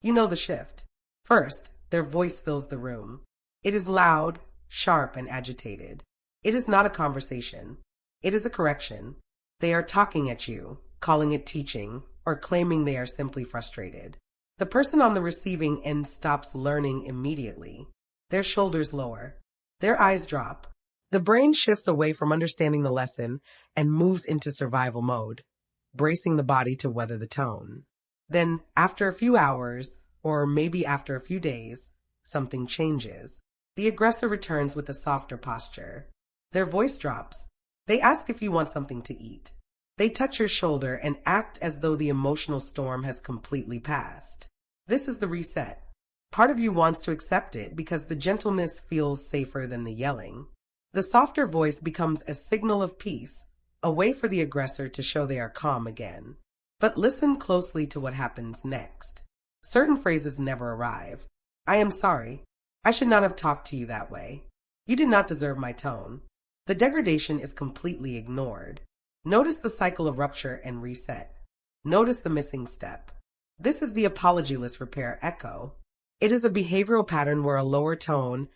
You know the shift. First, their voice fills the room. It is loud, sharp, and agitated. It is not a conversation. It is a correction. They are talking at you, calling it teaching, or claiming they are simply frustrated. The person on the receiving end stops learning immediately. Their shoulders lower. Their eyes drop. The brain shifts away from understanding the lesson and moves into survival mode, bracing the body to weather the tone. Then, after a few hours, or maybe after a few days, something changes. The aggressor returns with a softer posture. Their voice drops. They ask if you want something to eat. They touch your shoulder and act as though the emotional storm has completely passed. This is the reset. Part of you wants to accept it because the gentleness feels safer than the yelling. The softer voice becomes a signal of peace, a way for the aggressor to show they are calm again. But listen closely to what happens next. Certain phrases never arrive. I am sorry. I should not have talked to you that way. You did not deserve my tone. The degradation is completely ignored. Notice the cycle of rupture and reset. Notice the missing step. This is the apologyless repair echo. It is a behavioral pattern where a lower tone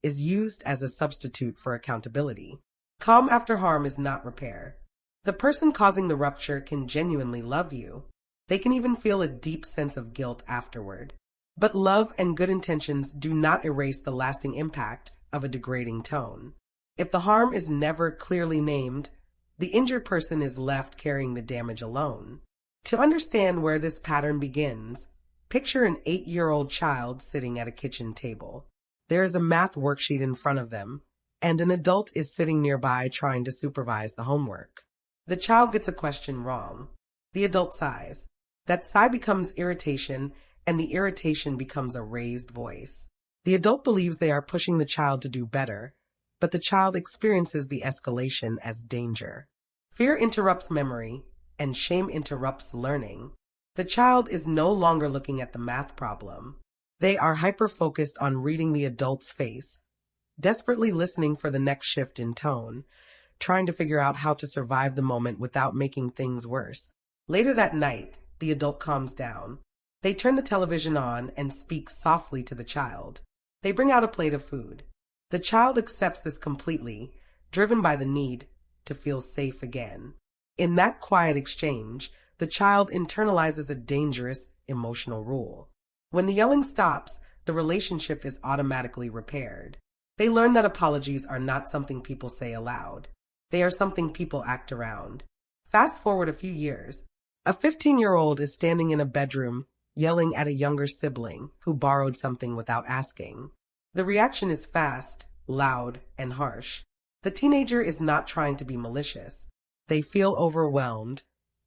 is used as a substitute for accountability. Calm after harm is not repair. The person causing the rupture can genuinely love you. They can even feel a deep sense of guilt afterward. But love and good intentions do not erase the lasting impact of a degrading tone. If the harm is never clearly named, the injured person is left carrying the damage alone. To understand where this pattern begins, picture an 8-year-old child sitting at a kitchen table. There is a math worksheet in front of them, and an adult is sitting nearby trying to supervise the homework. The child gets a question wrong. The adult sighs. That sigh becomes irritation, and the irritation becomes a raised voice. The adult believes they are pushing the child to do better, but the child experiences the escalation as danger. Fear interrupts memory, and shame interrupts learning. The child is no longer looking at the math problem. They are hyper-focused on reading the adult's face, desperately listening for the next shift in tone, trying to figure out how to survive the moment without making things worse. Later that night, the adult calms down. They turn the television on and speak softly to the child. They bring out a plate of food. The child accepts this completely, driven by the need to feel safe again. In that quiet exchange, the child internalizes a dangerous emotional rule. When the yelling stops, the relationship is automatically repaired. They learn that apologies are not something people say aloud. They are something people act around. Fast forward a few years. A 15-year-old is standing in a bedroom, yelling at a younger sibling who borrowed something without asking. The reaction is fast, loud, and harsh. The teenager is not trying to be malicious. They feel overwhelmed,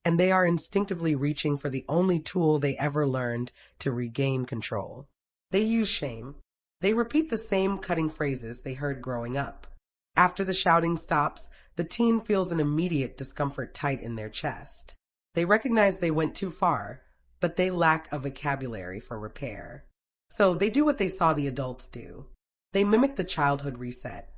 and they are instinctively reaching for the only tool they ever learned to regain control. They use shame. They repeat the same cutting phrases they heard growing up. After the shouting stops, the teen feels an immediate discomfort tight in their chest. They recognize they went too far, but they lack a vocabulary for repair. So they do what they saw the adults do. They mimic the childhood reset.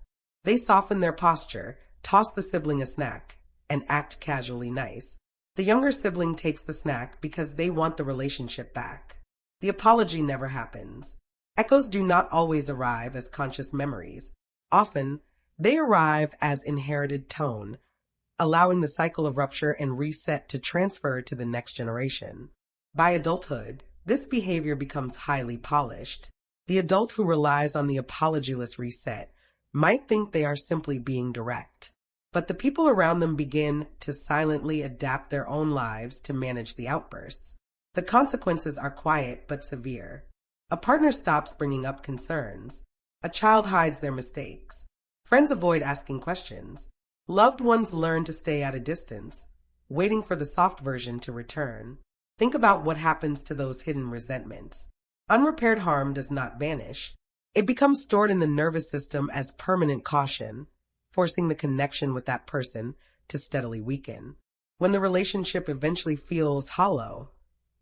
They soften their posture, toss the sibling a snack, and act casually nice. The younger sibling takes the snack because they want the relationship back. The apology never happens. Echoes do not always arrive as conscious memories. Often, they arrive as inherited tone, allowing the cycle of rupture and reset to transfer to the next generation. By adulthood, this behavior becomes highly polished. The adult who relies on the apologyless reset might think they are simply being direct, but the people around them begin to silently adapt their own lives to manage the outbursts. The consequences are quiet but severe. A partner stops bringing up concerns. A child hides their mistakes. Friends avoid asking questions. Loved ones learn to stay at a distance, waiting for the soft version to return. Think about what happens to those hidden resentments. Unrepaired harm does not vanish. It becomes stored in the nervous system as permanent caution, forcing the connection with that person to steadily weaken. When the relationship eventually feels hollow,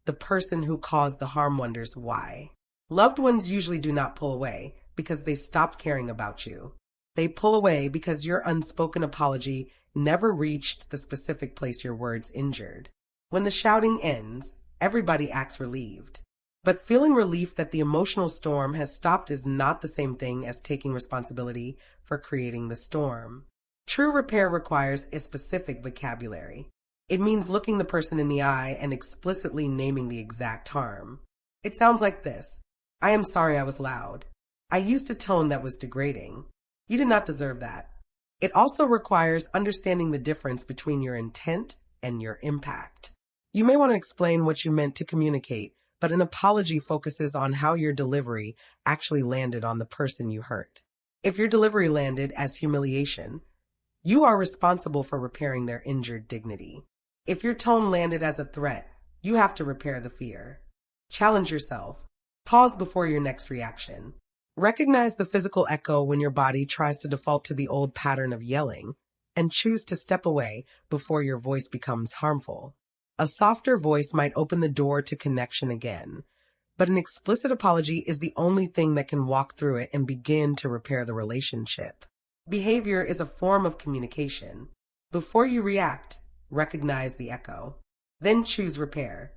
the person who caused the harm wonders why. Loved ones usually do not pull away because they stopped caring about you. They pull away because your unspoken apology never reached the specific place your words injured. When the shouting ends, everybody acts relieved. But feeling relief that the emotional storm has stopped is not the same thing as taking responsibility for creating the storm. True repair requires a specific vocabulary. It means looking the person in the eye and explicitly naming the exact harm. It sounds like this: I am sorry I was loud. I used a tone that was degrading. You did not deserve that. It also requires understanding the difference between your intent and your impact. You may want to explain what you meant to communicate, but an apology focuses on how your delivery actually landed on the person you hurt. If your delivery landed as humiliation, you are responsible for repairing their injured dignity. If your tone landed as a threat, you have to repair the fear. Challenge yourself. Pause before your next reaction. Recognize the physical echo when your body tries to default to the old pattern of yelling, and choose to step away before your voice becomes harmful. A softer voice might open the door to connection again, but an explicit apology is the only thing that can walk through it and begin to repair the relationship. Behavior is a form of communication. Before you react, recognize the echo. Then choose repair.